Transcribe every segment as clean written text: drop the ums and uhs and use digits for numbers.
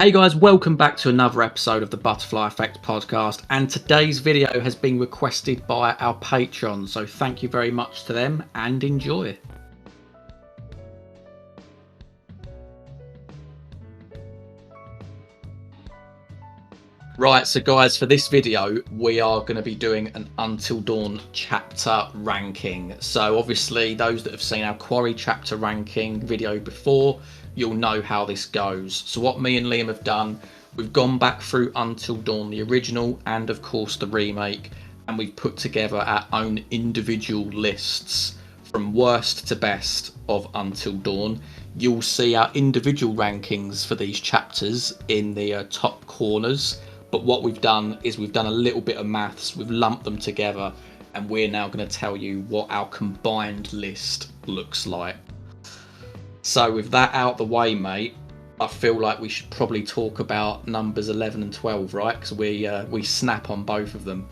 Hey guys, welcome back to another episode of the Butterfly Effect podcast, and today's video has been requested by our patrons, so thank you very much to them and enjoy. Right, so guys, for this video we are going to be doing an Until Dawn chapter ranking. So obviously those that have seen our Quarry chapter ranking video before, you'll know how this goes. So what me and Liam have done, we've gone back through Until Dawn, the original, and of course the remake, and we've put together our own individual lists from worst to best of Until Dawn. You'll see our individual rankings for these chapters in the top corners, but what we've done is we've done a little bit of maths, we've lumped them together, and we're now going to tell you what our combined list looks like. So with that out the way, mate, I feel like we should probably talk about numbers 11 and 12, right? Because we snap on both of them.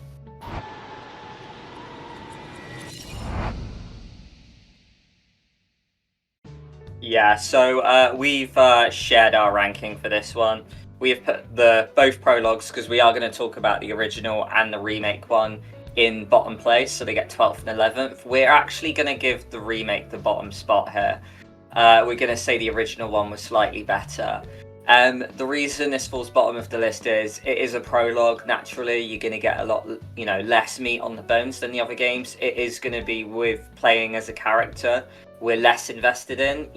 Yeah, so we've shared our ranking for this one. We have put both prologues, because we are going to talk about the original and the remake one, in bottom place, so they get 12th and 11th. We're actually going to give the remake the bottom spot here. We're going to say the original one was slightly better. The reason this falls bottom of the list is it is a prologue. Naturally, you're going to get a lot, less meat on the bones than the other games. It is going to be with playing as a character we're less invested in.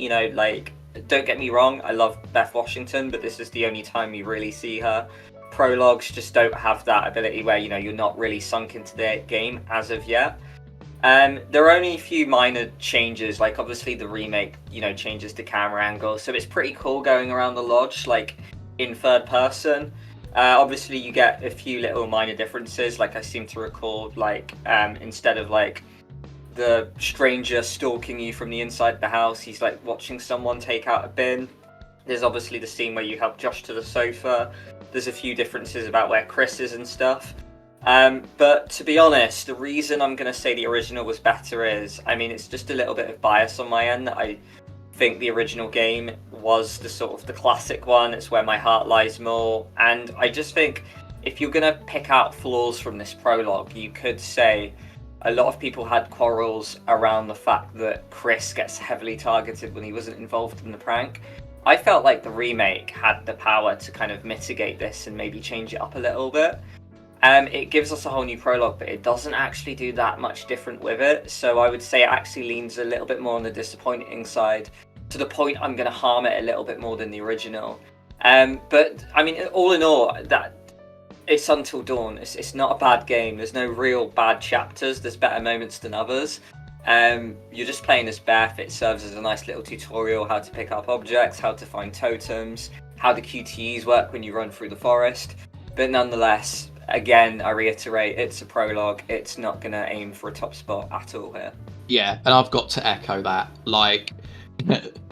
Don't get me wrong, I love Beth Washington, but this is the only time you really see her. Prologues just don't have that ability where, you're not really sunk into the game as of yet. There are only a few minor changes, like obviously the remake, changes the camera angle, so it's pretty cool going around the lodge, like in third person. Obviously you get a few little minor differences, like I seem to recall, instead of the stranger stalking you from the inside the house, he's watching someone take out a bin. There's obviously the scene where you help Josh to the sofa. There's a few differences about where Chris is and stuff. But to be honest, the reason I'm going to say the original was better is, it's just a little bit of bias on my end. I think the original game was the classic one. It's where my heart lies more. And I just think if you're going to pick out flaws from this prologue, you could say a lot of people had quarrels around the fact that Chris gets heavily targeted when he wasn't involved in the prank. I felt like the remake had the power to kind of mitigate this and maybe change it up a little bit. It gives us a whole new prologue, but it doesn't actually do that much different with it. So I would say it actually leans a little bit more on the disappointing side, to the point I'm going to harm it a little bit more than the original. But all in all, that it's Until Dawn. It's not a bad game. There's no real bad chapters. There's better moments than others. You're just playing as Beth. It serves as a nice little tutorial how to pick up objects, how to find totems, how the QTEs work when you run through the forest. But nonetheless, again, I reiterate, it's a prologue. It's not going to aim for a top spot at all here. Yeah, and I've got to echo that.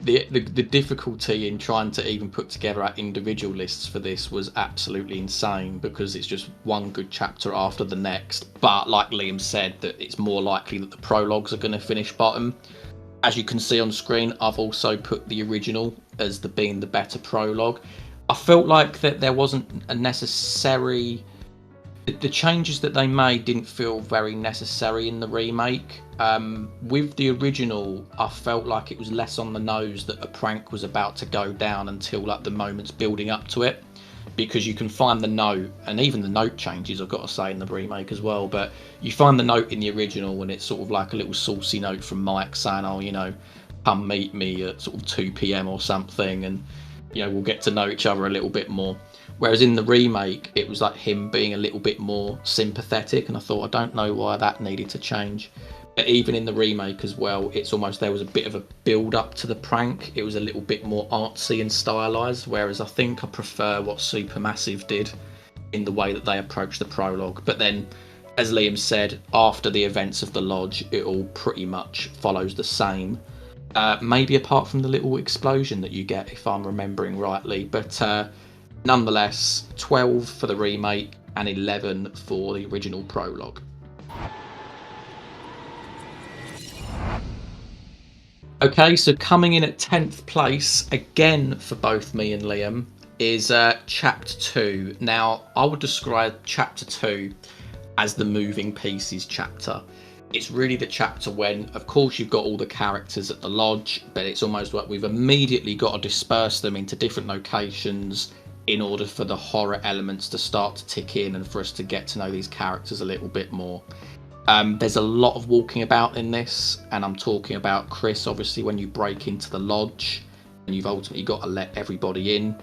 The difficulty in trying to even put together our individual lists for this was absolutely insane, because it's just one good chapter after the next. But like Liam said, that it's more likely that the prologues are going to finish bottom. As you can see on screen, I've also put the original as being the better prologue. I felt like that there wasn't a necessary... The changes that they made didn't feel very necessary in the remake. With the original, I felt like it was less on the nose that a prank was about to go down until the moments building up to it, because you can find the note, and even the note changes, I've got to say, in the remake as well. But you find the note in the original, and it's sort of like a little saucy note from Mike saying, come meet me at sort of 2 p.m. or something, and we'll get to know each other a little bit more. Whereas in the remake, it was like him being a little bit more sympathetic, and I thought, I don't know why that needed to change. But even in the remake as well, it's almost, there was a bit of a build up to the prank. It was a little bit more artsy and stylized, whereas I think I prefer what Supermassive did in the way that they approached the prologue. But then, as Liam said, after the events of the lodge, it all pretty much follows the same. Maybe apart from the little explosion that you get, if I'm remembering rightly. But nonetheless, 12 for the remake and 11 for the original prologue. Okay, so coming in at 10th place, again for both me and Liam, is Chapter 2. Now, I would describe Chapter 2 as the moving pieces chapter. It's really the chapter when, of course, you've got all the characters at the lodge, but it's almost like we've immediately got to disperse them into different locations in order for the horror elements to start to tick in and for us to get to know these characters a little bit more. There's a lot of walking about in this, and I'm talking about Chris, obviously, when you break into the lodge and you've ultimately got to let everybody in.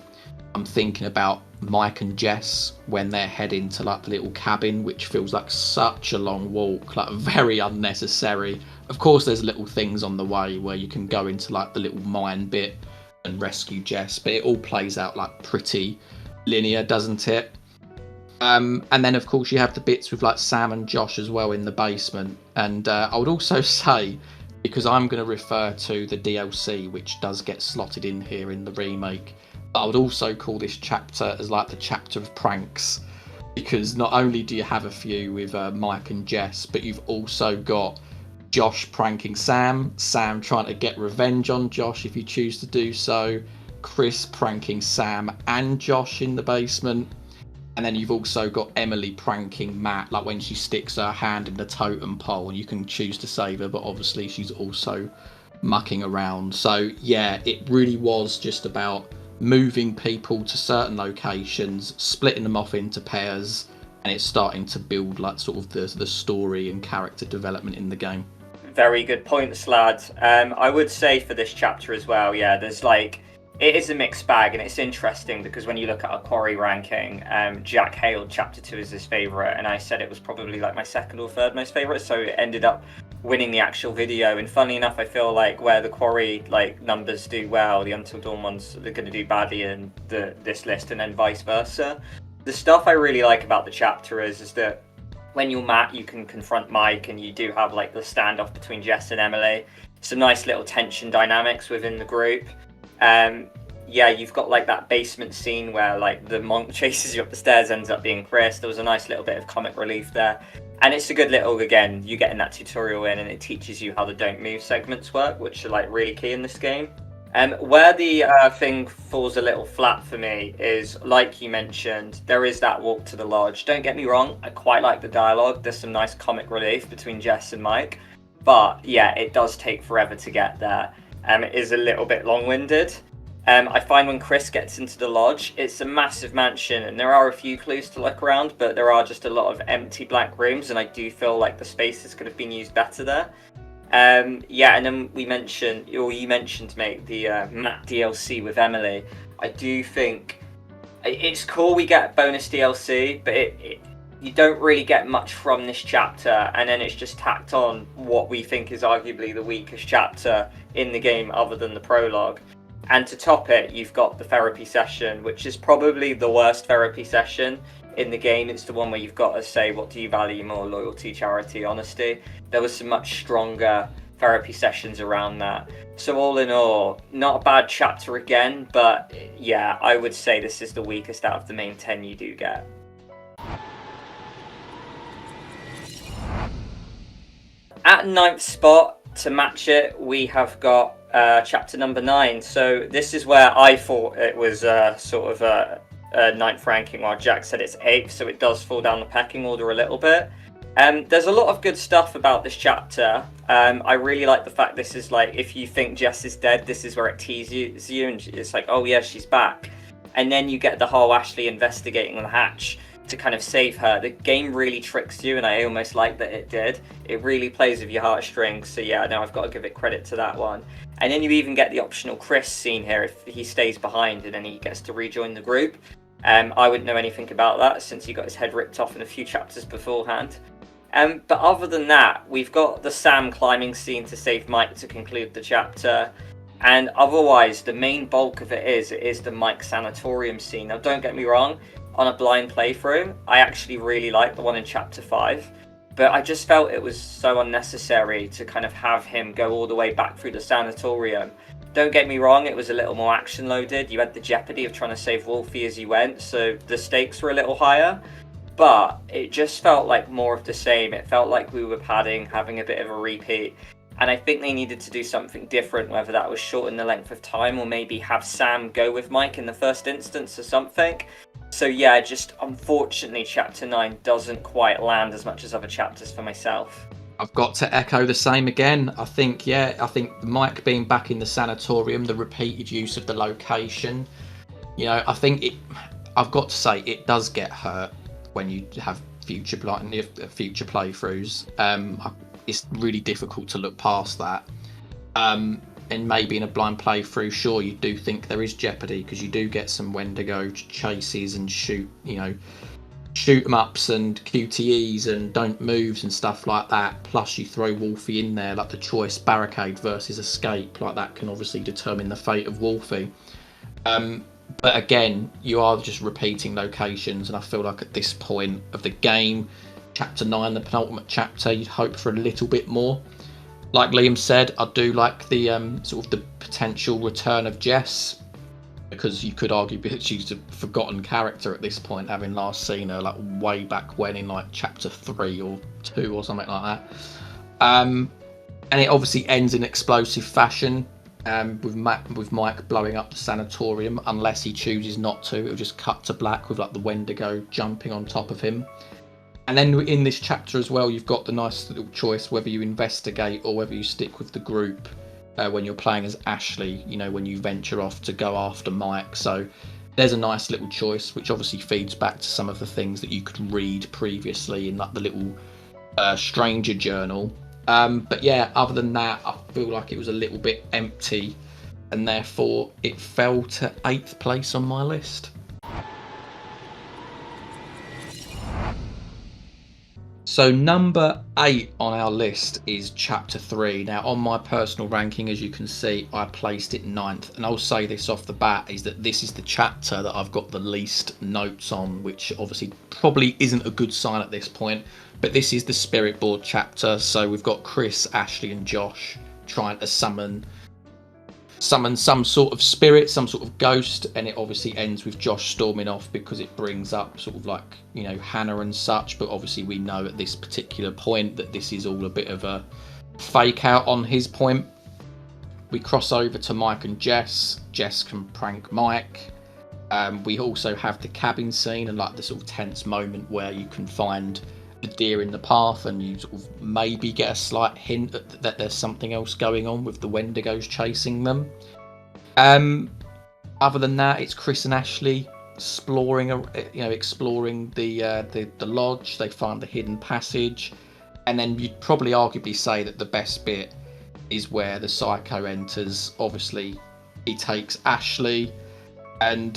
I'm thinking about Mike and Jess when they're heading to like the little cabin, which feels like such a long walk, like very unnecessary. Of course, there's little things on the way where you can go into like the little mine bit and rescue Jess, but it all plays out like pretty linear, doesn't it? And then of course you have the bits with like Sam and Josh as well in the basement. And I would also say, because I'm going to refer to the DLC, which does get slotted in here in the remake, but I would also call this chapter as like the chapter of pranks, because not only do you have a few with Mike and Jess, but you've also got Josh pranking Sam, Sam trying to get revenge on Josh if you choose to do so, Chris pranking Sam and Josh in the basement, and then you've also got Emily pranking Matt, like when she sticks her hand in the totem pole and you can choose to save her, but obviously she's also mucking around. So yeah, it really was just about moving people to certain locations, splitting them off into pairs, and it's starting to build like sort of the story and character development in the game. Very good points, lad. I would say for this chapter as well, yeah, there's like, it is a mixed bag, and it's interesting because when you look at our quarry ranking, Jack hailed chapter 2 as his favourite, and I said it was probably like my second or third most favourite, so it ended up winning the actual video. And funnily enough, I feel like where the quarry like numbers do well, the Until Dawn ones are going to do badly in this list, and then vice versa. The stuff I really like about the chapter is that when you're Matt, you can confront Mike, and you do have like the standoff between Jess and Emily. Some nice little tension dynamics within the group. Yeah, you've got like that basement scene where like the monk chases you up the stairs, ends up being Chris. There was a nice little bit of comic relief there. And it's a good little, again, you getting that tutorial in, and it teaches you how the don't move segments work, which are like really key in this game. Where the thing falls a little flat for me is, like you mentioned, there is that walk to the lodge. Don't get me wrong, I quite like the dialogue. There's some nice comic relief between Jess and Mike. But yeah, it does take forever to get there. It is a little bit long-winded. I find when Chris gets into the lodge, it's a massive mansion, and there are a few clues to look around, but there are just a lot of empty blank rooms, and I do feel like the spaces could have been used better there. Yeah, and then you mentioned, mate, the Matt DLC with Emily. I do think it's cool we get bonus DLC, but you don't really get much from this chapter, and then it's just tacked on what we think is arguably the weakest chapter in the game other than the prologue. And to top it, you've got the therapy session, which is probably the worst therapy session in the game. It's the one where you've got to say, what do you value more, loyalty, charity, honesty? There was some much stronger therapy sessions around that. So all in all, not a bad chapter again, but yeah, I would say this is the weakest out of the main 10 you do get. At 9th spot, to match it, we have got chapter number 9. So this is where I thought it was sort of a 9th ranking, while Jack said it's 8th, so it does fall down the pecking order a little bit. There's a lot of good stuff about this chapter. I really like the fact this is like, if you think Jess is dead, this is where it teases you, and it's like, oh yeah, she's back. And then you get the whole Ashley investigating the hatch to kind of save her. The game really tricks you, and I almost like that it did. It really plays with your heartstrings, so yeah, no, I've got to give it credit to that one. And then you even get the optional Chris scene here if he stays behind and then he gets to rejoin the group. I wouldn't know anything about that since he got his head ripped off in a few chapters beforehand. But other than that, we've got the Sam climbing scene to save Mike to conclude the chapter. And otherwise, the main bulk of it is the Mike sanatorium scene. Now, don't get me wrong, on a blind playthrough, I actually really like the one in chapter 5. But I just felt it was so unnecessary to kind of have him go all the way back through the sanatorium. Don't get me wrong, it was a little more action loaded. You had the jeopardy of trying to save Wolfie as you went, so the stakes were a little higher. But it just felt like more of the same. It felt like we were having a bit of a repeat. And I think they needed to do something different, whether that was shorten the length of time or maybe have Sam go with Mike in the first instance or something. So yeah, just unfortunately chapter 9 doesn't quite land as much as other chapters for myself. I've got to echo the same again. I think Mike being back in the sanatorium, the repeated use of the location, I think I've got to say it does get hurt when you have future playthroughs. It's really difficult to look past that. And maybe in a blind playthrough, sure, you do think there is jeopardy because you do get some Wendigo chases and shoot 'em ups and QTEs and don't moves and stuff like that. Plus, you throw Wolfie in there, like the choice barricade versus escape, like that can obviously determine the fate of Wolfie. But again, you are just repeating locations, and I feel like at this point of the game, chapter 9, the penultimate chapter, you'd hope for a little bit more. Like Liam said, I do like the sort of the potential return of Jess, because you could argue that she's a forgotten character at this point, having last seen her like way back when in like chapter 3 or 2 or something like that. And it obviously ends in explosive fashion, with Mike blowing up the sanatorium. Unless he chooses not to, it'll just cut to black with like the Wendigo jumping on top of him. And then in this chapter as well, you've got the nice little choice whether you investigate or whether you stick with the group when you're playing as Ashley, when you venture off to go after Mike. So there's a nice little choice, which obviously feeds back to some of the things that you could read previously in like the little stranger journal. But yeah, other than that, I feel like it was a little bit empty, and therefore it fell to 8th place on my list. So number 8 on our list is chapter 3. Now on my personal ranking, as you can see, I placed it 9th, and I'll say this off the bat, is that this is the chapter that I've got the least notes on, which obviously probably isn't a good sign at this point. But this is the spirit board chapter, so we've got Chris, Ashley and Josh trying to summon some sort of spirit, some sort of ghost, and it obviously ends with Josh storming off because it brings up sort of like, Hannah and such. But obviously we know at this particular point that this is all a bit of a fake out on his point. We cross over to Mike and Jess. Jess can prank Mike. We also have the cabin scene and like the sort of tense moment where you can find the deer in the path and you sort of maybe get a slight hint that there's something else going on with the Wendigos chasing them. Other than that, it's Chris and Ashley exploring the lodge. They find the hidden passage, and then you'd probably arguably say that the best bit is where the psycho enters. Obviously, he takes Ashley, and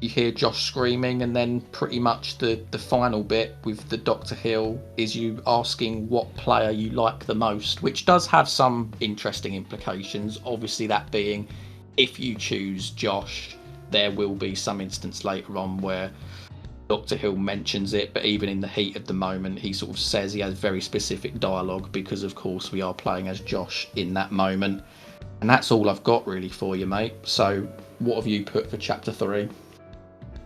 you hear Josh screaming, and then pretty much the final bit with the Dr. Hill is you asking what player you like the most, which does have some interesting implications. Obviously, that being, if you choose Josh, there will be some instance later on where Dr. Hill mentions it, but even in the heat of the moment, he sort of says he has very specific dialogue because, of course, we are playing as Josh in that moment. And that's all I've got really for you, mate. So what have you put for chapter 3?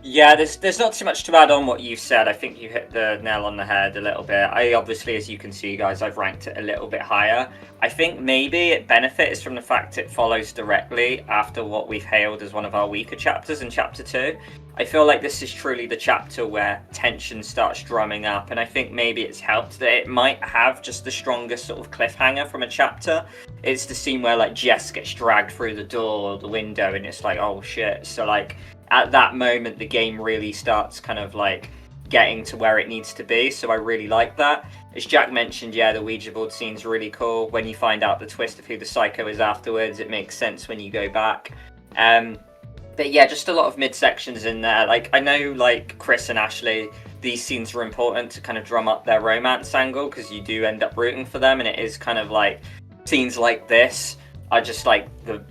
Yeah, there's not too much to add on what you've said. I think you hit the nail on the head a little bit. I obviously, as you can see, guys, I've ranked it a little bit higher. I think maybe it benefits from the fact it follows directly after what we've hailed as one of our weaker chapters in chapter 2. I feel like this is truly the chapter where tension starts drumming up, and I think maybe it's helped that it might have just the strongest sort of cliffhanger from a chapter. It's the scene where like Jess gets dragged through the door or the window, and it's like, oh shit. So like, at that moment, the game really starts kind of like getting to where it needs to be. So I really like that. As Jack mentioned, yeah, the Ouija board scene's really cool. When you find out the twist of who the psycho is afterwards, it makes sense when you go back. But yeah, just a lot of midsections in there. Like, I know like Chris and Ashley, these scenes are important to kind of drum up their romance angle because you do end up rooting for them, and it is kind of like scenes like this are just like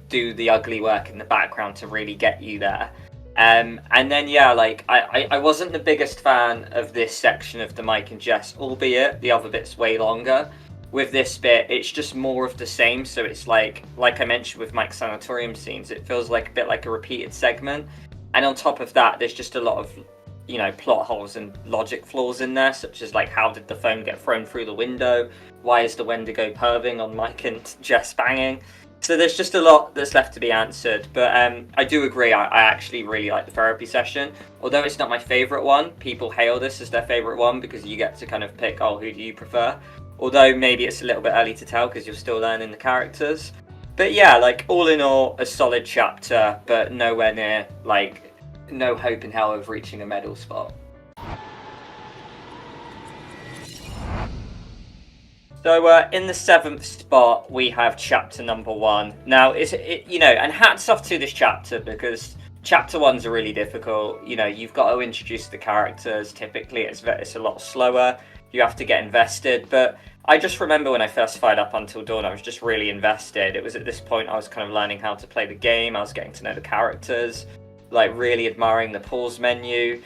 do the ugly work in the background to really get you there. And then yeah, like I wasn't the biggest fan of this section of the Mike and Jess, albeit the other bit's way longer. With this bit, it's just more of the same, so it's like I mentioned with Mike's sanatorium scenes, it feels like a bit like a repeated segment. And on top of that, there's just a lot of you know, plot holes and logic flaws in there, such as like, how did the phone get thrown through the window? Why is the Wendigo perving on Mike and Jess banging? So there's just a lot that's left to be answered. But I do agree, I actually really like the therapy session. Although it's not my favourite one, people hail this as their favourite one because you get to kind of pick, oh, who do you prefer? Although maybe it's a little bit early to tell because you're still learning the characters. But yeah, like, all in all, a solid chapter, but nowhere near, like, no hope in hell of reaching a medal spot. So in the 7th spot, we have chapter number 1. Now, you know, and hats off to this chapter, because chapter 1's are really difficult. You know, you've got to introduce the characters. Typically, it's a lot slower. You have to get invested. But I just remember when I first fired up Until Dawn, I was just really invested. It was at this point I was kind of learning how to play the game. I was getting to know the characters, like really admiring the pause menu.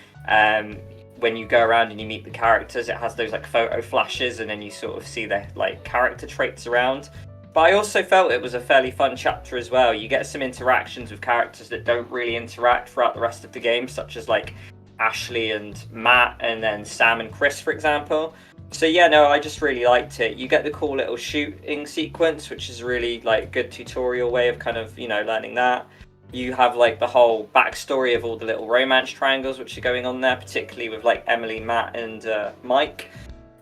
When you go around and you meet the characters, it has those like photo flashes, and then you sort of see their like character traits around. But I also felt it was a fairly fun chapter as well. You get some interactions with characters that don't really interact throughout the rest of the game, such as like Ashley and Matt, and then Sam and Chris, for example. So yeah, no, I just really liked it. You get the cool little shooting sequence, which is really like good tutorial way of kind of, you know, learning that. You have like the whole backstory of all the little romance triangles which are going on there, particularly with like Emily, Matt, and Mike.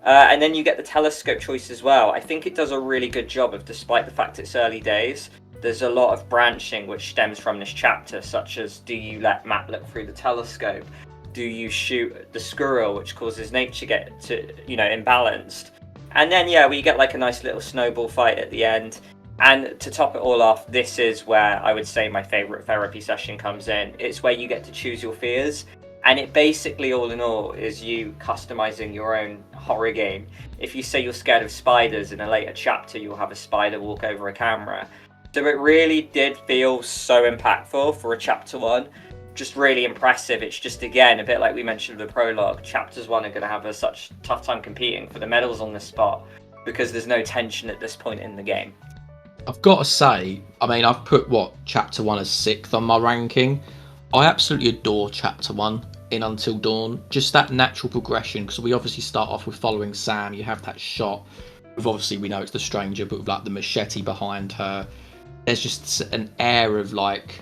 And then you get the telescope choice as well. I think it does a really good job of, despite the fact it's early days, there's a lot of branching which stems from this chapter, such as, do you let Matt look through the telescope? Do you shoot the squirrel, which causes nature get to, you know, imbalanced? And then yeah, we get like a nice little snowball fight at the end. And to top it all off, this is where I would say my favourite therapy session comes in. It's where you get to choose your fears. And it basically, all in all, is you customizing your own horror game. If you say you're scared of spiders, in a later chapter, you'll have a spider walk over a camera. So it really did feel so impactful for a chapter 1. Just really impressive. It's just, again, a bit like we mentioned with the prologue. Chapters 1 are going to have such tough time competing for the medals on this spot because there's no tension at this point in the game. I've got to say, I mean, I've put chapter 1 as 6th on my ranking. I absolutely adore chapter 1 in Until Dawn. Just that natural progression, because we obviously start off with following Sam. You have that shot with, obviously we know it's the stranger, but with like the machete behind her. There's just an air of like,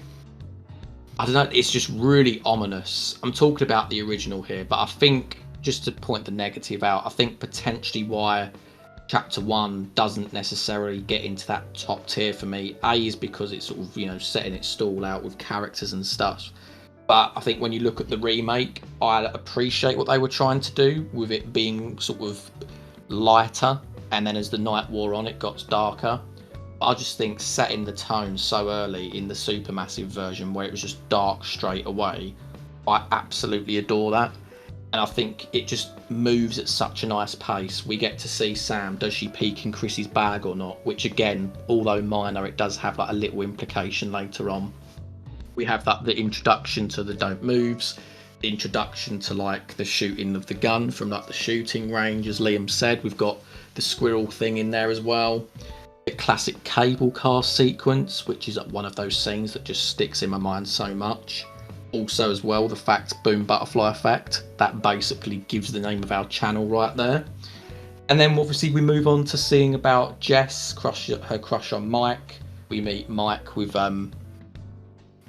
I don't know, it's just really ominous. I'm talking about the original here, but I think, just to point the negative out, I think potentially why chapter 1 doesn't necessarily get into that top tier for me, A, is because it's sort of, you know, setting its stall out with characters and stuff. But I think when you look at the remake, I appreciate what they were trying to do with it being sort of lighter, and then as the night wore on, it got darker. But I just think setting the tone so early in the Supermassive version, where it was just dark straight away, I absolutely adore that. And I think it just moves at such a nice pace. We get to see Sam, does she peek in Chrissy's bag or not? Which again, although minor, it does have like a little implication later on. We have the introduction to the don't moves, the introduction to like the shooting of the gun from like the shooting range, as Liam said. We've got the squirrel thing in there as well. The classic cable car sequence, which is one of those scenes that just sticks in my mind so much. Also as well, the fact boom butterfly effect, that basically gives the name of our channel right there. And then obviously we move on to seeing about Jess, her crush on Mike. We meet Mike with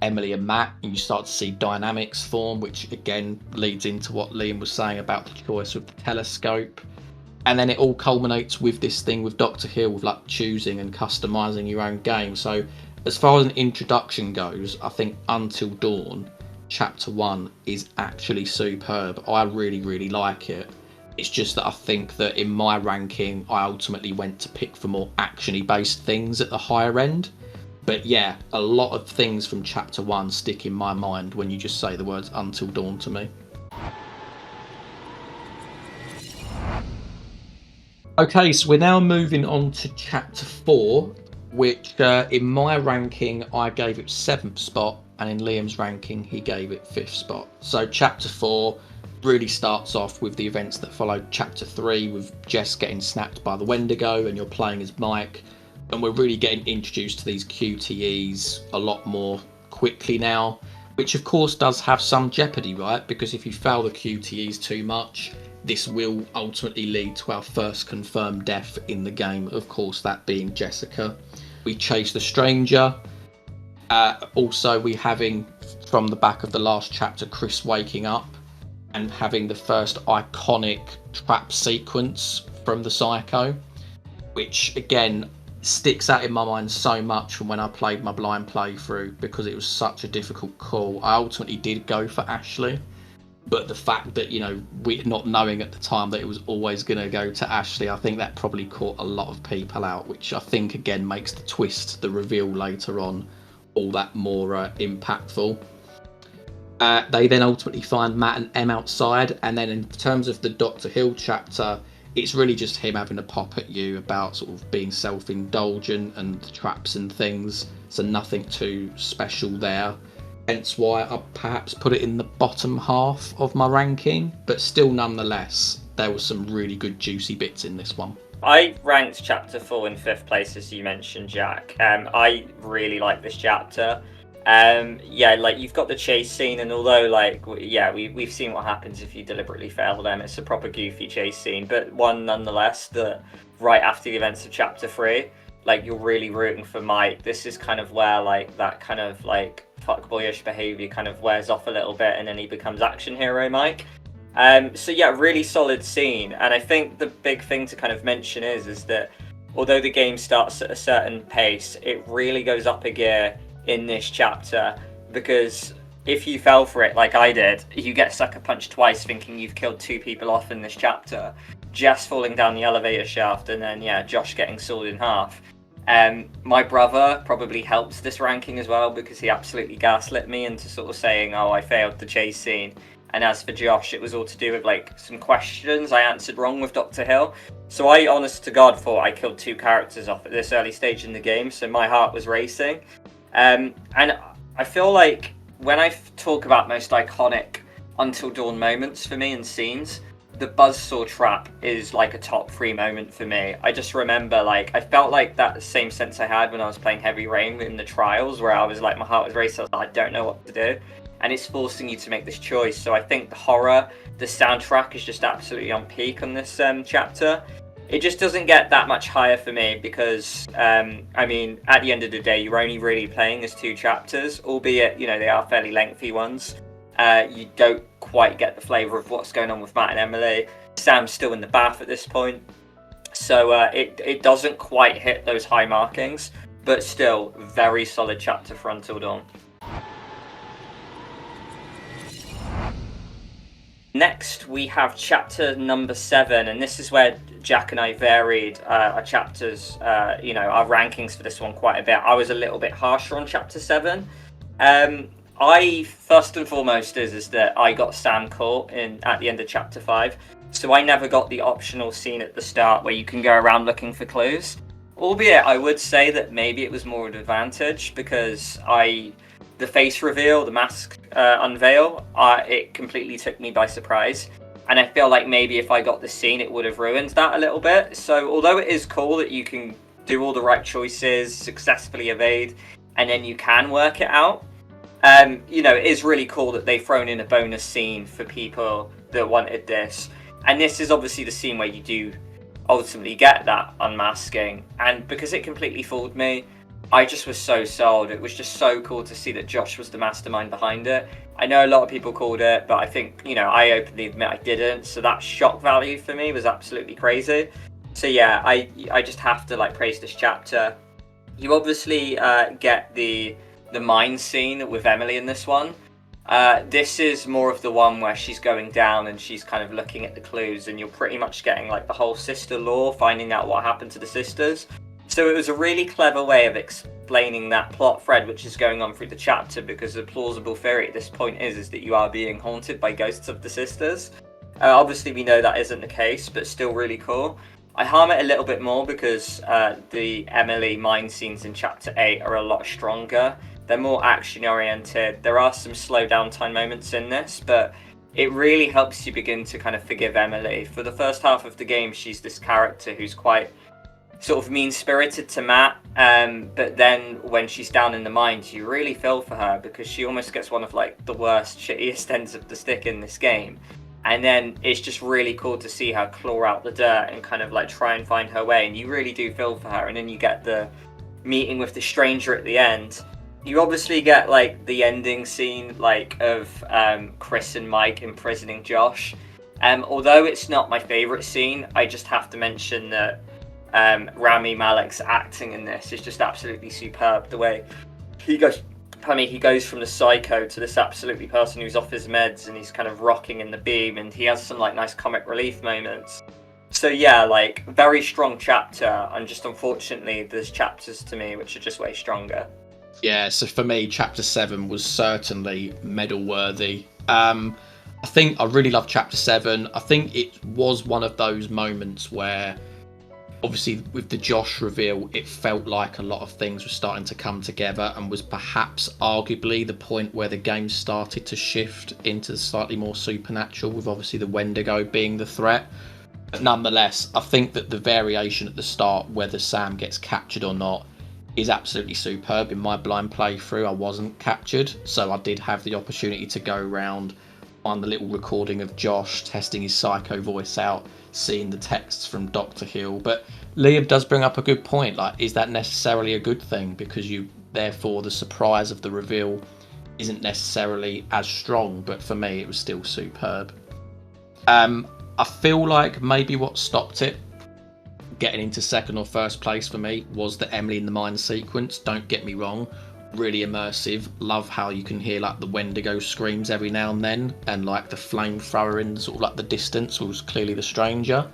Emily and Matt, and you start to see dynamics form, which again leads into what Liam was saying about the choice of the telescope. And then it all culminates with this thing with Dr. Hill, with like choosing and customizing your own game. So as far as an introduction goes, I think Until Dawn chapter 1 is actually superb. I really, really like it. It's just that I think that in my ranking, I ultimately went to pick for more actiony based things at the higher end. But yeah, a lot of things from chapter 1 stick in my mind when you just say the words Until Dawn to me. Okay, so we're now moving on to chapter 4, which in my ranking I gave it 7th spot, and in Liam's ranking he gave it 5th spot. So chapter 4 really starts off with the events that followed chapter 3, with Jess getting snapped by the Wendigo and you're playing as Mike, and we're really getting introduced to these QTEs a lot more quickly now. which of course does have some jeopardy, right? Because if you fail the QTEs too much, this will ultimately lead to our first confirmed death in the game, of course, that being Jessica. We chase the stranger. Also, we having, from the back of the last chapter, Chris waking up and having the first iconic trap sequence from the Psycho, which again sticks out in my mind so much from when I played my blind playthrough, because it was such a difficult call. I ultimately did go for Ashley, but the fact that, you know, we not knowing at the time that it was always going to go to Ashley, I think that probably caught a lot of people out, which I think again makes the twist, the reveal later on, all that more impactful. They then ultimately find Matt and Em outside, and then in terms of the Dr. Hill chapter, it's really just him having a pop at you about sort of being self-indulgent and the traps and things, so nothing too special there. Hence why I perhaps put it in the bottom half of my ranking, but still nonetheless, there was some really good juicy bits in this one. I ranked chapter 4 in 5th place, as you mentioned, Jack. I really like this chapter. Like, you've got the chase scene, and although, like, we've seen what happens if you deliberately fail them. It's a proper goofy chase scene, but one nonetheless that right after the events of chapter 3, like, you're really rooting for Mike. This is kind of where, like, that kind of, like, fuckboyish behaviour kind of wears off a little bit, and then he becomes action hero Mike. So yeah, really solid scene. And I think the big thing to kind of mention is that although the game starts at a certain pace, it really goes up a gear in this chapter, because if you fell for it like I did, you get sucker punched twice thinking you've killed 2 people off in this chapter. Jess falling down the elevator shaft, and then Josh getting sawed in half. My brother probably helped this ranking as well, because he absolutely gaslit me into sort of saying, oh, I failed the chase scene. And as for Josh, it was all to do with, like, some questions I answered wrong with Dr. Hill. So I, honest to God, thought I killed 2 characters off at this early stage in the game, so my heart was racing. And I feel like when I talk about most iconic Until Dawn moments for me and scenes, the buzzsaw trap is like a top 3 moment for me. I just remember, like, I felt like that same sense I had when I was playing Heavy Rain in the trials, where I was like, my heart was racing, I was like, I don't know what to do. And it's forcing you to make this choice. So I think the horror, the soundtrack is just absolutely on peak on this chapter. It just doesn't get that much higher for me because, I mean, at the end of the day, you're only really playing as 2 chapters, albeit, you know, they are fairly lengthy ones. You don't quite get the flavour of what's going on with Matt and Emily. Sam's still in the bath at this point. So it doesn't quite hit those high markings, but still, very solid chapter for Until Dawn. Next, we have chapter number 7, and this is where Jack and I varied our chapters, our rankings for this one quite a bit. I was a little bit harsher on chapter 7. I, first and foremost, is that I got Sam caught at the end of chapter 5, so I never got the optional scene at the start where you can go around looking for clues. Albeit, I would say that maybe it was more an advantage because the face reveal, the mask unveil, it completely took me by surprise. And I feel like maybe if I got the scene, it would have ruined that a little bit. So although it is cool that you can do all the right choices, successfully evade, and then you can work it out, it is really cool that they've thrown in a bonus scene for people that wanted this. And this is obviously the scene where you do ultimately get that unmasking. And because it completely fooled me, I just was so sold. It was just so cool to see that Josh was the mastermind behind it. I know a lot of people called it, but I think, I openly admit I didn't. So that shock value for me was absolutely crazy. So yeah, I just have to praise this chapter. You obviously get the mine scene with Emily in this one. This is more of the one where she's going down and she's kind of looking at the clues, and you're pretty much getting the whole sister lore, finding out what happened to the sisters. So it was a really clever way of explaining that plot thread which is going on through the chapter, because the plausible theory at this point is that you are being haunted by ghosts of the sisters. Obviously we know that isn't the case, but still really cool. I harm it a little bit more because the Emily mine scenes in chapter 8 are a lot stronger. They're more action oriented. There are some slow down time moments in this, but it really helps you begin to kind of forgive Emily. For the first half of the game, she's this character who's quite sort of mean-spirited to Matt, but then when she's down in the mines, you really feel for her because she almost gets one of like the worst, shittiest ends of the stick in this game. And then it's just really cool to see her claw out the dirt and kind of like try and find her way, and you really do feel for her. And then you get the meeting with the stranger at the end. You obviously get like the ending scene like of Chris and Mike imprisoning Josh. Although it's not my favourite scene, I just have to mention that Rami Malek's acting in this is just absolutely superb. The way he goes from the psycho to this absolutely person who's off his meds, and he's kind of rocking in the beam, and he has some like nice comic relief moments. So yeah, like very strong chapter, and just unfortunately there's chapters to me which are just way stronger. Yeah, so for me, chapter 7 was certainly medal worthy. I think I really love chapter 7. I think it was one of those moments where, obviously with the Josh reveal, it felt like a lot of things were starting to come together, and was perhaps arguably the point where the game started to shift into slightly more supernatural, with obviously the Wendigo being the threat. But nonetheless, I think that the variation at the start, whether Sam gets captured or not, is absolutely superb. In my blind playthrough, I wasn't captured, so I did have the opportunity to go around, find the little recording of Josh testing his psycho voice out, seeing the texts from Dr. Hill. But Liam does bring up a good point, like, is that necessarily a good thing? Because therefore the surprise of the reveal isn't necessarily as strong, but for me it was still superb. I feel like maybe what stopped it getting into second or first place for me was the Emily in the Mine sequence. Don't get me wrong, really immersive. Love how you can hear like the Wendigo screams every now and then, and like the flamethrower in sort of like the distance was clearly the stranger.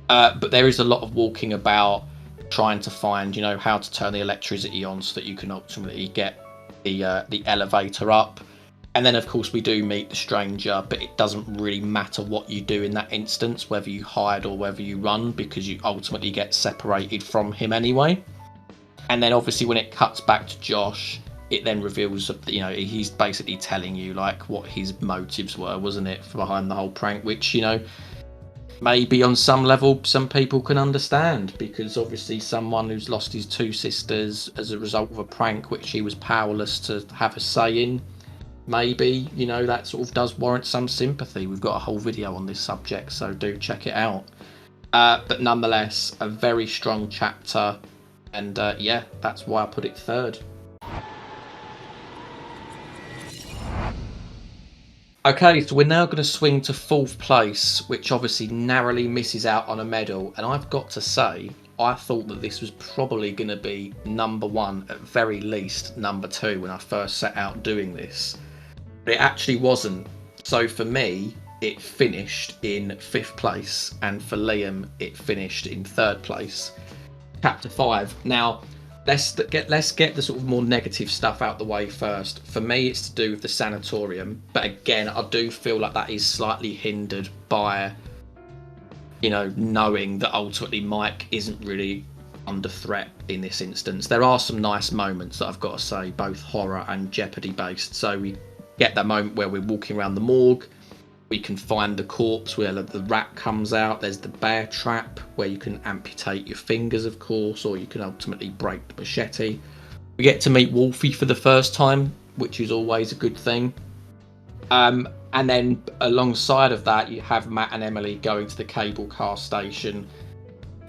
But there is a lot of walking about, trying to find, you know, how to turn the electricity on so that you can ultimately get the elevator up. And then, of course, we do meet the stranger, but it doesn't really matter what you do in that instance, whether you hide or whether you run, because you ultimately get separated from him anyway. And then, obviously, when it cuts back to Josh, it then reveals that, you know, he's basically telling you, like, what his motives were, wasn't it, behind the whole prank, which, you know, maybe on some level some people can understand, because obviously someone who's lost his two sisters as a result of a prank which he was powerless to have a say in, maybe, you know, that sort of does warrant some sympathy. We've got a whole video on this subject, so do check it out. But nonetheless, a very strong chapter, and yeah, that's why I put it third. Okay, so we're now going to swing to fourth place, which obviously narrowly misses out on a medal, and I've got to say, I thought that this was probably going to be number one, at very least number two, when I first set out doing this. But it actually wasn't. So for me, it finished in fifth place, and for Liam, it finished in third place. Chapter 5. Now, let's get the sort of more negative stuff out the way first. For me, it's to do with the sanatorium, but again, I do feel like that is slightly hindered by, you know, knowing that ultimately Mike isn't really under threat in this instance. There are some nice moments that I've got to say, both horror and Jeopardy based. So we get that moment where we're walking around the morgue, we can find the corpse where the rat comes out. There's the bear trap where you can amputate your fingers, of course, or you can ultimately break the machete. We get to meet Wolfie for the first time, which is always a good thing. And then alongside of that, you have Matt and Emily going to the cable car station.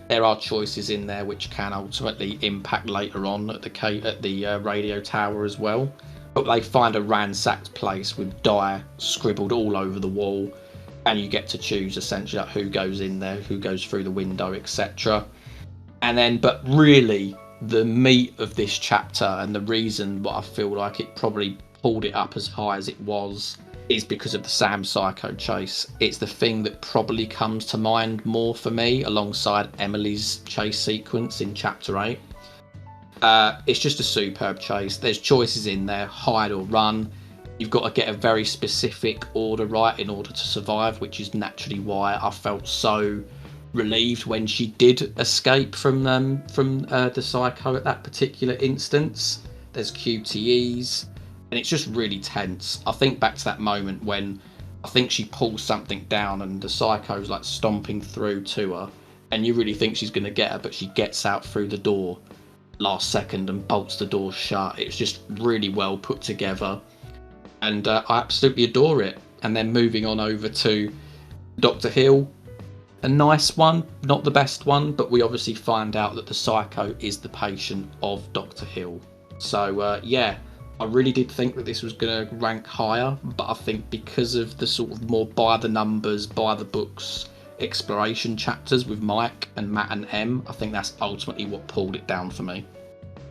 There are choices in there which can ultimately impact later on at the radio tower as well. But they find a ransacked place with dye scribbled all over the wall, and you get to choose essentially like who goes in there, who goes through the window, etc. And then, but really, the meat of this chapter, and the reason what I feel like it probably pulled it up as high as it was, is because of the Sam Psycho chase. It's the thing that probably comes to mind more for me, alongside Emily's chase sequence in chapter 8. It's just a superb chase. There's choices in there, hide or run. You've got to get a very specific order right in order to survive, which is naturally why I felt so relieved when she did escape from the psycho at that particular instance. There's QTEs, and it's just really tense. I think back to that moment when I think she pulls something down and the psycho's like stomping through to her, and you really think she's going to get her, but she gets out through the door last second and bolts the door shut. It's just really well put together, and I absolutely adore it. And then moving on over to Dr. Hill, a nice one, not the best one, but we obviously find out that the psycho is the patient of Dr. Hill. So yeah, I really did think that this was going to rank higher, but I think because of the sort of more by the numbers, by the books exploration chapters with Mike and Matt and Em, I think that's ultimately what pulled it down for me.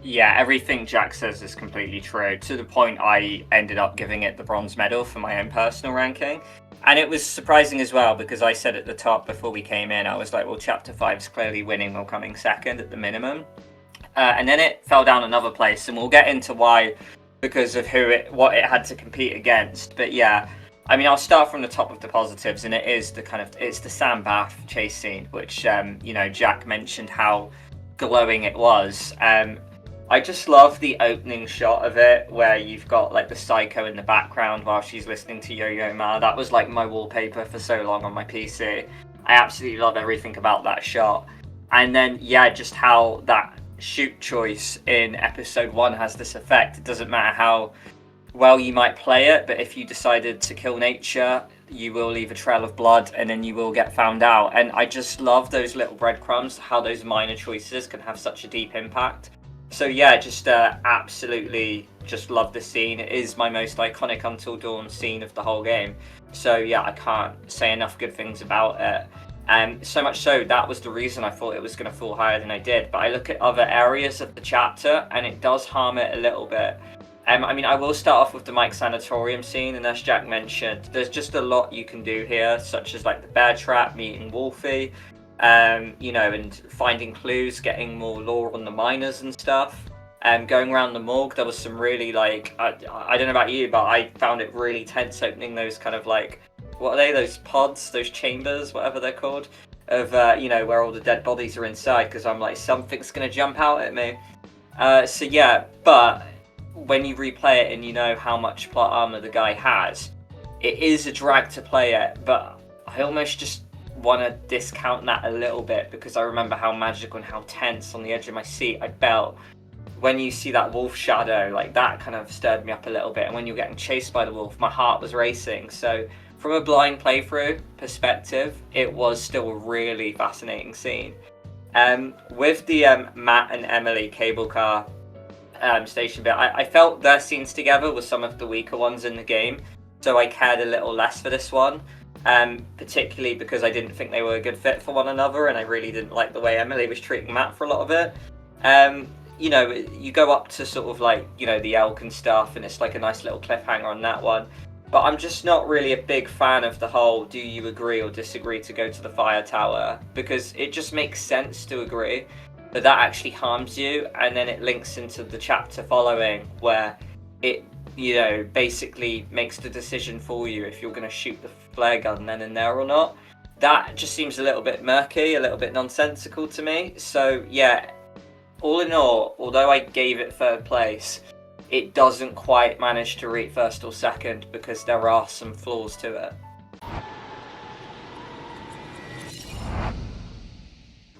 Yeah, everything Jack says is completely true, to the point I ended up giving it the bronze medal for my own personal ranking. And it was surprising as well, because I said at the top before we came in, I was like, well, chapter 5 is clearly winning or coming second at the minimum. And then it fell down another place, and we'll get into why, because of what it had to compete against. But yeah, I mean, I'll start from the top of the positives, and it's the Sam Bath chase scene, which, Jack mentioned how glowing it was. I just love the opening shot of it, where you've got like the psycho in the background while she's listening to Yo-Yo Ma. That was like my wallpaper for so long on my PC. I absolutely love everything about that shot. And then, yeah, just how that shoot choice in episode 1 has this effect. It doesn't matter how well you might play it, but if you decided to kill nature, you will leave a trail of blood, and then you will get found out. And I just love those little breadcrumbs, how those minor choices can have such a deep impact. So yeah, just absolutely just love the scene. It is my most iconic Until Dawn scene of the whole game. So yeah, I can't say enough good things about it. So much so, that was the reason I thought it was going to fall higher than I did. But I look at other areas of the chapter, and it does harm it a little bit. I mean, I will start off with the Mike Sanatorium scene, and as Jack mentioned, there's just a lot you can do here, such as like the bear trap, meeting Wolfie, and finding clues, getting more lore on the miners and stuff. Going around the morgue, there was some really I don't know about you, but I found it really tense opening those kind of like, what are they, those pods, those chambers, whatever they're called, of where all the dead bodies are inside, because I'm like, something's gonna jump out at me. So yeah, but when you replay it and you know how much plot armor the guy has, it is a drag to play it, but I almost just want to discount that a little bit, because I remember how magical and how tense on the edge of my seat I felt when you see that wolf shadow. Like, that kind of stirred me up a little bit, and when you're getting chased by the wolf, my heart was racing. So from a blind playthrough perspective, it was still a really fascinating scene. With the Matt and Emily cable car station bit, I felt their scenes together were some of the weaker ones in the game, so I cared a little less for this one. Particularly because I didn't think they were a good fit for one another, and I really didn't like the way Emily was treating Matt for a lot of it. You go up to sort of like, the elk and stuff, and it's like a nice little cliffhanger on that one. But I'm just not really a big fan of the whole do you agree or disagree to go to the fire tower, because it just makes sense to agree, but that actually harms you, and then it links into the chapter following where it basically makes the decision for you if you're going to shoot the flare gun then and there or not. That just seems a little bit murky, a little bit nonsensical to me. So yeah, all in all, although I gave it third place, it doesn't quite manage to reach first or second, because there are some flaws to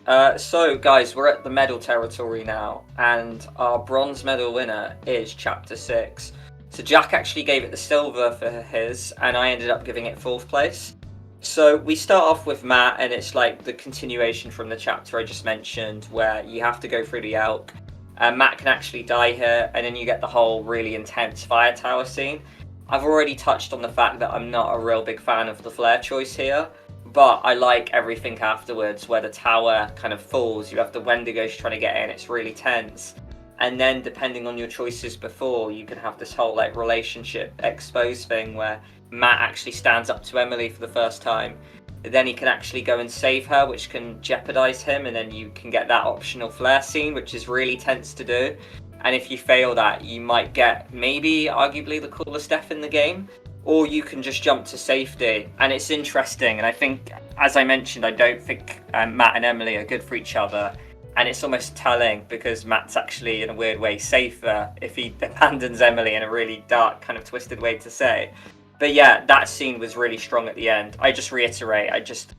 it. So guys, we're at the medal territory now, and our bronze medal winner is chapter 6. So Jack actually gave it the silver for his, and I ended up giving it 4th place. So we start off with Matt, and it's like the continuation from the chapter I just mentioned, where you have to go through the elk. Matt can actually die here, and then you get the whole really intense fire tower scene. I've already touched on the fact that I'm not a real big fan of the flare choice here, but I like everything afterwards, where the tower kind of falls, you have the wendigos trying to get in, it's really tense. And then depending on your choices before, you can have this whole like relationship exposed thing where Matt actually stands up to Emily for the first time. Then he can actually go and save her, which can jeopardize him, and then you can get that optional flare scene, which is really tense to do. And if you fail that, you might get maybe arguably the coolest death in the game, or you can just jump to safety. And it's interesting, and I think, as I mentioned, I don't think Matt and Emily are good for each other. And it's almost telling, because Matt's actually, in a weird way, safer if he abandons Emily, in a really dark, kind of twisted way to say. But yeah, that scene was really strong at the end. I just reiterate,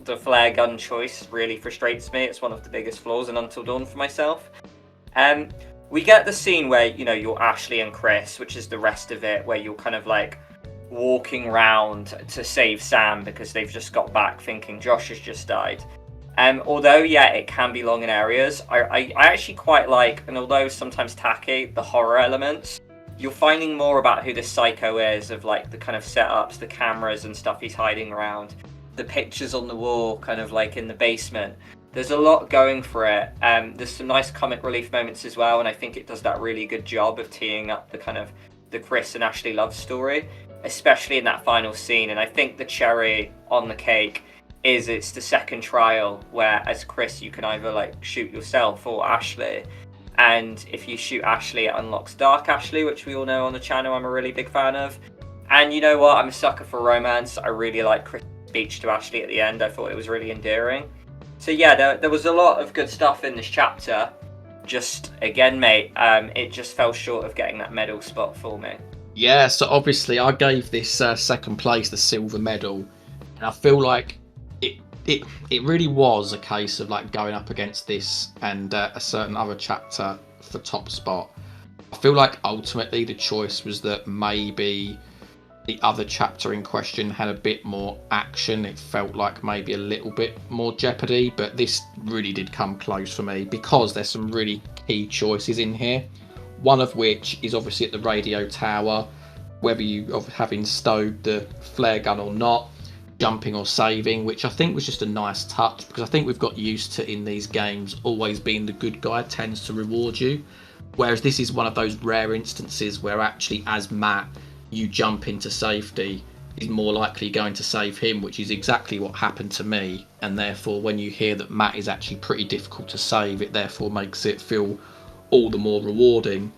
the flare gun choice really frustrates me. It's one of the biggest flaws in Until Dawn for myself. Um, we get the scene where, you know, you're Ashley and Chris, which is the rest of it, where you're kind of like walking around to save Sam because they've just got back thinking Josh has just died. Although, yeah, it can be long in areas, I actually quite like, and although sometimes tacky, the horror elements. You're finding more about who this psycho is, of like the kind of setups, the cameras and stuff he's hiding around, the pictures on the wall, kind of like in the basement. There's a lot going for it. There's some nice comic relief moments as well, and I think it does that really good job of teeing up the kind of the Chris and Ashley love story, especially in that final scene. And I think the cherry on the cake is it's the second trial where, as Chris, you can either like shoot yourself or Ashley. And if you shoot Ashley, it unlocks Dark Ashley, which we all know on the channel I'm a really big fan of. And you know what? I'm a sucker for romance. I really like Chris' speech to Ashley at the end. I thought it was really endearing. So yeah, there was a lot of good stuff in this chapter. Just, again, mate, it just fell short of getting that medal spot for me. Yeah, so obviously I gave this second place the silver medal. And I feel like it really was a case of like going up against this and a certain other chapter for top spot. I feel like ultimately the choice was that maybe the other chapter in question had a bit more action. It felt like maybe a little bit more jeopardy, but this really did come close for me because there's some really key choices in here. One of which is obviously at the radio tower, whether you having stowed the flare gun or not, jumping or saving, which I think was just a nice touch, because I think we've got used to in these games always being the good guy tends to reward you, whereas this is one of those rare instances where actually as Matt you jump into safety is more likely going to save him, which is exactly what happened to me. And therefore when you hear that Matt is actually pretty difficult to save, it therefore makes it feel all the more rewarding.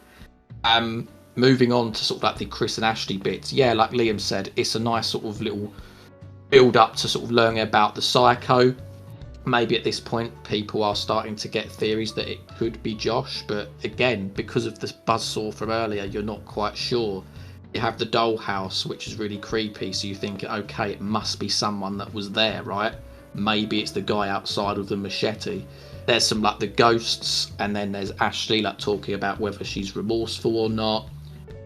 Moving on to sort of like the Chris and Ashley bits, yeah, like Liam said, it's a nice sort of little build up to sort of learning about the psycho. Maybe at this point people are starting to get theories that it could be Josh, but again, because of this buzzsaw from earlier, you're not quite sure. You have the dollhouse, which is really creepy, so you think, okay, it must be someone that was there, right? Maybe it's the guy outside with the machete. There's some like the ghosts, and then there's Ashley like talking about whether she's remorseful or not.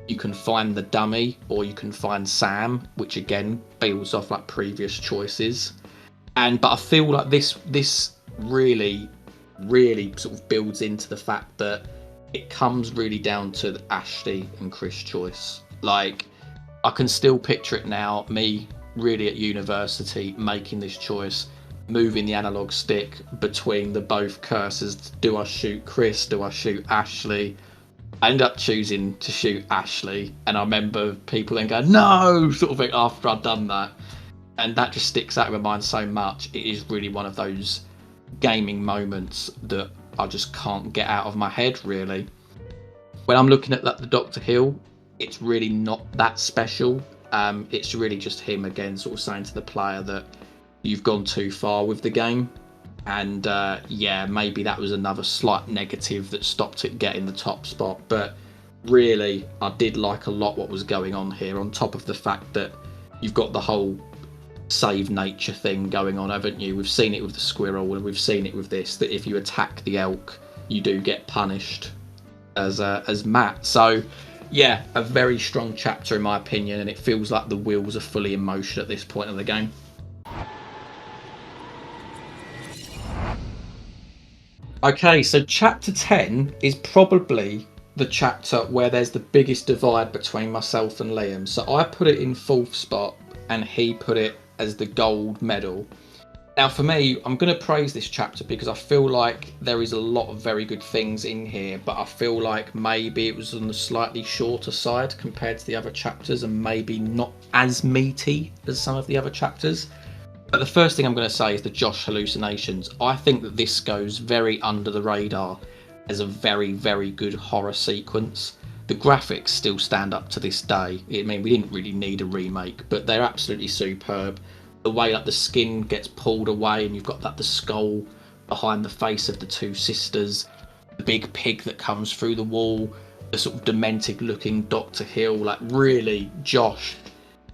You can find the dummy, or you can find Sam, which again builds off like previous choices. But I feel like this really sort of builds into the fact that it comes really down to the Ashley and Chris choice. Like, I can still picture it now, me really at university making this choice, moving the analog stick between the both cursors. Do I shoot Chris? Do I shoot Ashley? I ended up choosing to shoot Ashley, and I remember people then going, no, sort of thing after I'd done that. And that just sticks out in my mind so much. It is really one of those gaming moments that I just can't get out of my head, really. When I'm looking at the Dr. Hill, it's really not that special. It's really just him again sort of saying to the player that you've gone too far with the game. And yeah, maybe that was another slight negative that stopped it getting the top spot. But really, I did like a lot what was going on here, on top of the fact that you've got the whole save nature thing going on, haven't you? We've seen it with the squirrel, and we've seen it with this, that if you attack the elk, you do get punished as Matt. So yeah, a very strong chapter in my opinion, and it feels like the wheels are fully in motion at this point of the game. Okay, so chapter 10 is probably the chapter where there's the biggest divide between myself and Liam. So I put it in 4th spot and he put it as the gold medal. Now for me, I'm going to praise this chapter because I feel like there is a lot of very good things in here, but I feel like maybe it was on the slightly shorter side compared to the other chapters, and maybe not as meaty as some of the other chapters. But the first thing I'm going to say is the Josh hallucinations. I think that this goes very under the radar as a very, very good horror sequence. The graphics still stand up to this day. I mean, we didn't really need a remake, but they're absolutely superb. The way like the skin gets pulled away and you've got the skull behind the face of the two sisters, the big pig that comes through the wall, the sort of demented looking Dr. Hill, like really Josh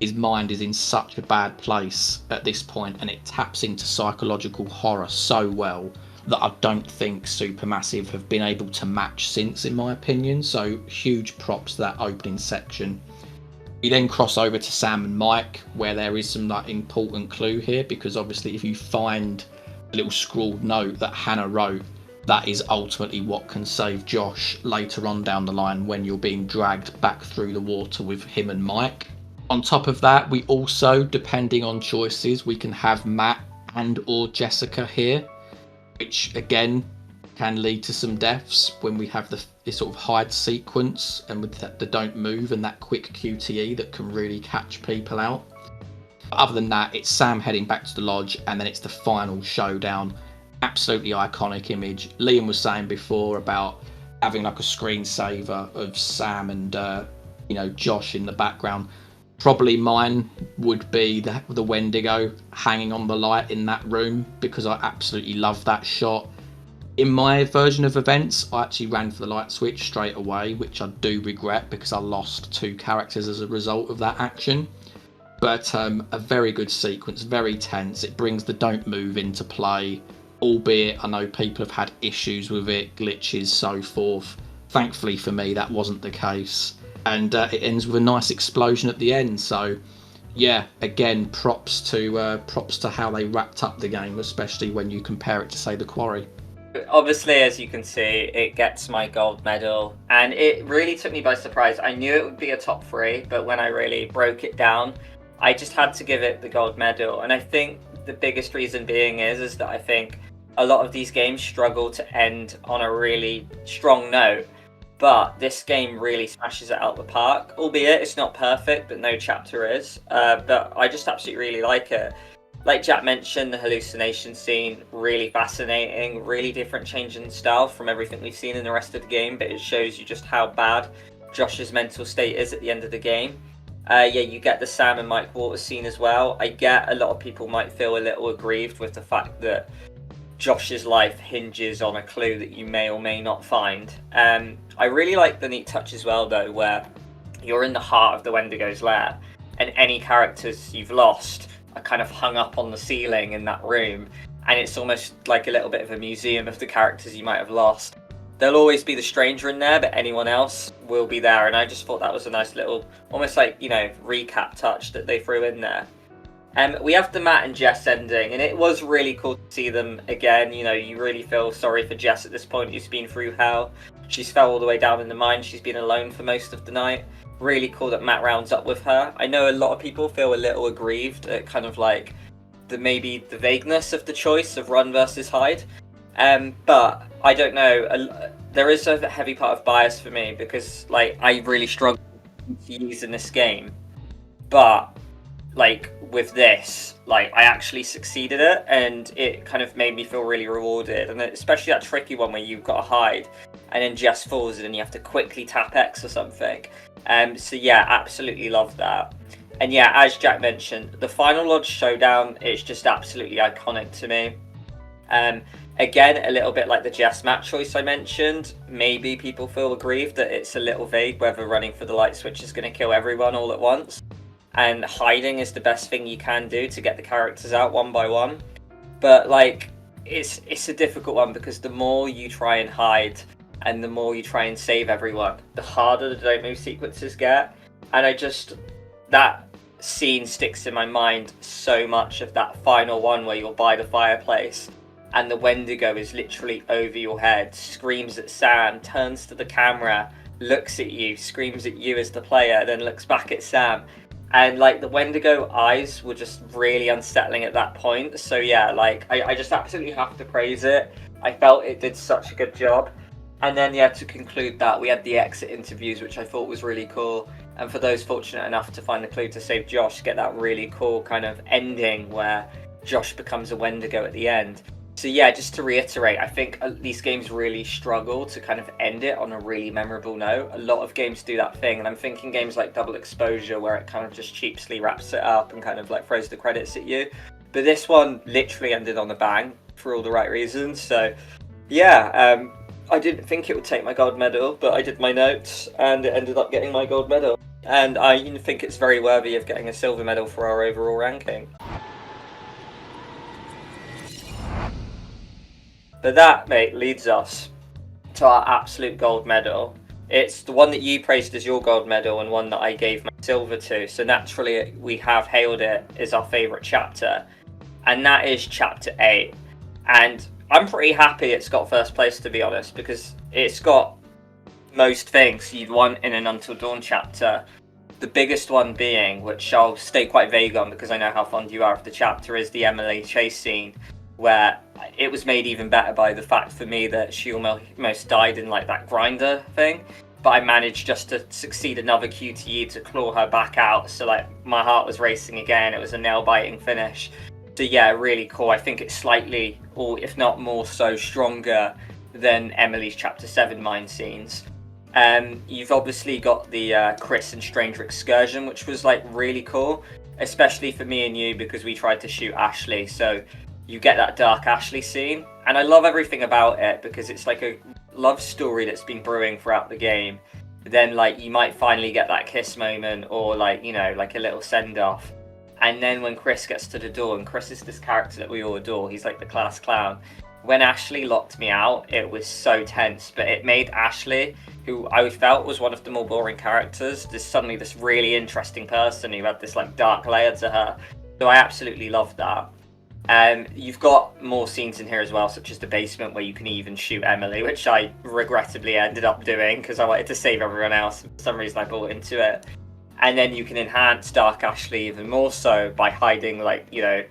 his mind is in such a bad place at this point, and it taps into psychological horror so well that I don't think Supermassive have been able to match since, in my opinion. So huge props to that opening section. We then cross over to Sam and Mike, where there is some like important clue here, because obviously if you find a little scrawled note that Hannah wrote, that is ultimately what can save Josh later on down the line when you're being dragged back through the water with him and Mike. On top of that, we also, depending on choices, we can have Matt and or Jessica here, which again can lead to some deaths when we have this sort of hide sequence and with the don't move and that quick QTE that can really catch people out. But other than that, it's Sam heading back to the lodge, and then it's the final showdown. Absolutely iconic image. Liam was saying before about having like a screensaver of Sam and Josh in the background. Probably mine would be the Wendigo hanging on the light in that room, because I absolutely love that shot. In my version of events, I actually ran for the light switch straight away, which I do regret because I lost 2 characters as a result of that action. But a very good sequence, very tense. It brings the don't move into play, albeit I know people have had issues with it, glitches, so forth. Thankfully for me, that wasn't the case. And it ends with a nice explosion at the end. So yeah, again, props to how they wrapped up the game, especially when you compare it to, say, The Quarry. Obviously, as you can see, it gets my gold medal, and it really took me by surprise. I knew it would be a top 3, but when I really broke it down, I just had to give it the gold medal. And I think the biggest reason being is that I think a lot of these games struggle to end on a really strong note. But this game really smashes it out the park, albeit it's not perfect, but no chapter is. But I just absolutely really like it. Like Jack mentioned, the hallucination scene, really fascinating, really different change in style from everything we've seen in the rest of the game, but it shows you just how bad Josh's mental state is at the end of the game. You get the Sam and Mike Waters scene as well. I get a lot of people might feel a little aggrieved with the fact that Josh's life hinges on a clue that you may or may not find. I really like the neat touch as well, though, where you're in the heart of the Wendigo's lair, and any characters you've lost are kind of hung up on the ceiling in that room, and it's almost like a little bit of a museum of the characters you might have lost. There'll always be the stranger in there, but anyone else will be there, and I just thought that was a nice little, almost like, recap touch that they threw in there. We have the Matt and Jess ending, and it was really cool to see them again. You really feel sorry for Jess at this point, who's been through hell. She's fell all the way down in the mine. She's been alone for most of the night. Really cool that Matt rounds up with her. I know a lot of people feel a little aggrieved at kind of like maybe the vagueness of the choice of run versus hide. But I don't know. There is a heavy part of bias for me because I really struggle to use in this game. But with this, I actually succeeded it, and it kind of made me feel really rewarded. And especially that tricky one where you've got to hide and then Jess falls and you have to quickly tap X or something. So yeah, absolutely love that. And yeah, as Jack mentioned, the final lodge showdown is just absolutely iconic to me. Again, a little bit like the Jess Matt choice I mentioned, maybe people feel aggrieved that it's a little vague whether running for the light switch is going to kill everyone all at once. And hiding is the best thing you can do to get the characters out one by one. But it's a difficult one, because the more you try and hide and the more you try and save everyone, the harder the don't move sequences get. And that scene sticks in my mind so much, of that final one where you're by the fireplace and the Wendigo is literally over your head, screams at Sam, turns to the camera, looks at you, screams at you as the player, then looks back at Sam. And the Wendigo eyes were just really unsettling at that point. So yeah, I just absolutely have to praise it. I felt it did such a good job. And then yeah, to conclude that, we had the exit interviews, which I thought was really cool. And for those fortunate enough to find the clue to save Josh, get that really cool kind of ending where Josh becomes a Wendigo at the end. So yeah, just to reiterate, I think these games really struggle to kind of end it on a really memorable note. A lot of games do that thing, and I'm thinking games like Double Exposure, where it kind of just cheaply wraps it up and kind of throws the credits at you. But this one literally ended on a bang for all the right reasons. So yeah, I didn't think it would take my gold medal, but I did my notes and it ended up getting my gold medal. And I think it's very worthy of getting a silver medal for our overall ranking. But that, mate, leads us to our absolute gold medal. It's the one that you praised as your gold medal and one that I gave my silver to. So naturally, we have hailed it as our favourite chapter, and that is chapter 8. And I'm pretty happy it's got first place, to be honest, because it's got most things you'd want in an Until Dawn chapter. The biggest one being, which I'll stay quite vague on because I know how fond you are of the chapter, is the Emily chase scene, where it was made even better by the fact for me that she almost died in like that grinder thing, but I managed just to succeed another QTE to claw her back out, so like my heart was racing again. It was a nail-biting finish. So yeah, really cool. I think it's slightly, or if not more so, stronger than Emily's chapter 7 mine scenes. You've obviously got the Chris and Stranger excursion, which was like really cool, especially for me and you because we tried to shoot Ashley, so you get that dark Ashley scene, and I love everything about it because it's like a love story that's been brewing throughout the game. Then like you might finally get that kiss moment, or like, you know, like a little send off, and then when Chris gets to the door, and Chris is this character that we all adore, he's like the class clown. When Ashley locked me out, it was so tense, but it made Ashley, who I felt was one of the more boring characters, suddenly this really interesting person who had this like dark layer to her. So I absolutely loved that. You've got more scenes in here as well, such as the basement where you can even shoot Emily, which I regrettably ended up doing because I wanted to save everyone else. For some reason I bought into it. And then you can enhance Dark Ashley even more so by hiding, like, you know,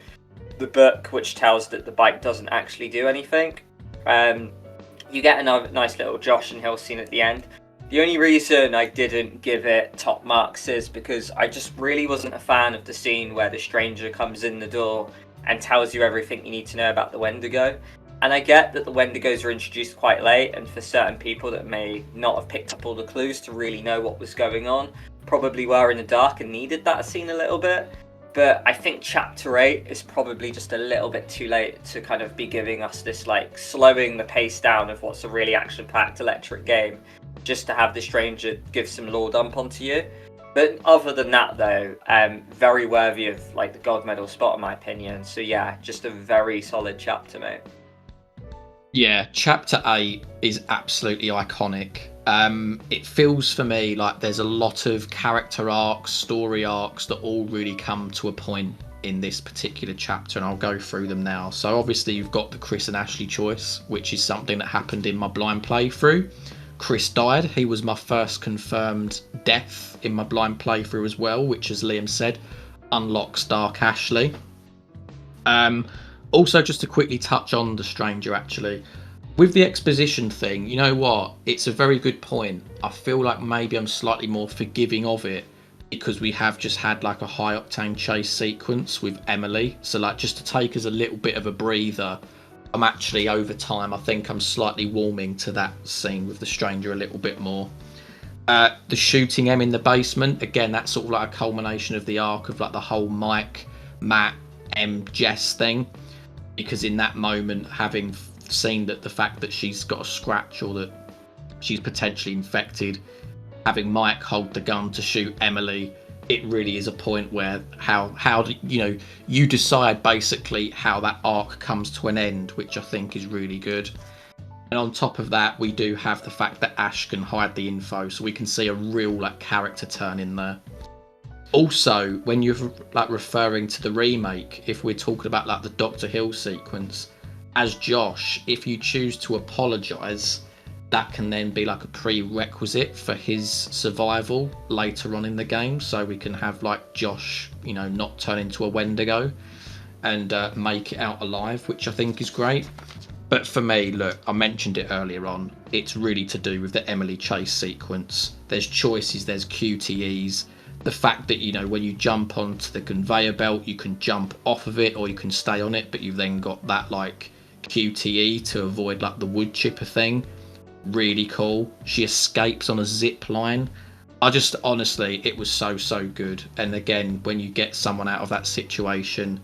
the book which tells that the bike doesn't actually do anything. You get another nice little Josh and Hill scene at the end. The only reason I didn't give it top marks is because I just really wasn't a fan of the scene where the stranger comes in the door and tells you everything you need to know about the Wendigo. And I get that the Wendigos are introduced quite late, and for certain people that may not have picked up all the clues to really know what was going on, probably were in the dark and needed that scene a little bit. But I think chapter 8 is probably just a little bit too late to kind of be giving us this, like, slowing the pace down of what's a really action-packed electric game, just to have the stranger give some lore dump onto you. But other than that, though, very worthy of like the gold medal spot in my opinion. So yeah, just a very solid chapter, mate. Yeah, chapter 8 is absolutely iconic. It feels for me like there's a lot of character arcs, story arcs that all really come to a point in this particular chapter, and I'll go through them now. So obviously you've got the Chris and Ashley choice, which is something that happened in my blind playthrough. Chris died. He was my first confirmed death in my blind playthrough as well, which, as Liam said, unlocks Dark Ashley. Also, just to quickly touch on the stranger, actually, with the exposition thing, you know what? It's a very good point. I feel like maybe I'm slightly more forgiving of it because we have just had like a high octane chase sequence with Emily. So like, just to take us a little bit of a breather, I'm actually, over time, I think I'm slightly warming to that scene with the stranger a little bit more. The shooting Em in the basement, again, that's sort of like a culmination of the arc of like the whole Mike, Matt, Em, Jess thing. Because in that moment, having seen that the fact that she's got a scratch or that she's potentially infected, having Mike hold the gun to shoot Emily, it really is a point where how do you decide basically how that arc comes to an end, which I think is really good. And on top of that, we do have the fact that Ash can hide the info, so we can see a real like character turn in there. Also, when you're like referring to the remake, if we're talking about like the Dr. Hill sequence, as Josh, if you choose to apologise, that can then be like a prerequisite for his survival later on in the game. So we can have like Josh, not turn into a Wendigo and make it out alive, which I think is great. But for me, look, I mentioned it earlier on, it's really to do with the Emily chase sequence. There's choices, there's QTEs. The fact that, when you jump onto the conveyor belt, you can jump off of it or you can stay on it, but you've then got that like QTE to avoid like the wood chipper thing. Really cool. She escapes on a zip line. Honestly, it was so good. And again, when you get someone out of that situation,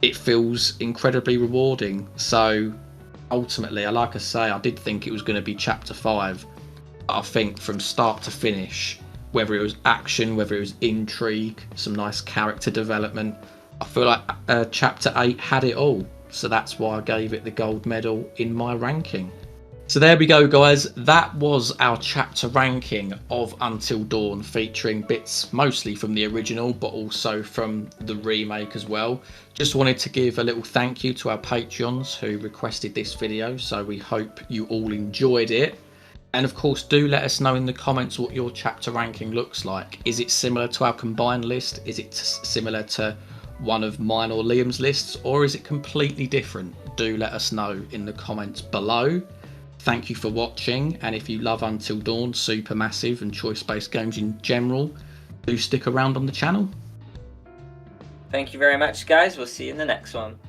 it feels incredibly rewarding. So ultimately, like I say, I did think it was going to be chapter 5. But I think from start to finish, whether it was action, whether it was intrigue, some nice character development. I feel like Chapter 8 had it all, so that's why I gave it the gold medal in my ranking. So there we go, guys. That was our chapter ranking of Until Dawn, featuring bits mostly from the original, but also from the remake as well. Just wanted to give a little thank you to our Patreons who requested this video, so we hope you all enjoyed it. And of course, do let us know in the comments what your chapter ranking looks like. Is it similar to our combined list? Is it similar to one of mine or Liam's lists? Or is it completely different? Do let us know in the comments below. Thank you for watching, and if you love Until Dawn, Supermassive and choice-based games in general, do stick around on the channel. Thank you very much, guys. We'll see you in the next one.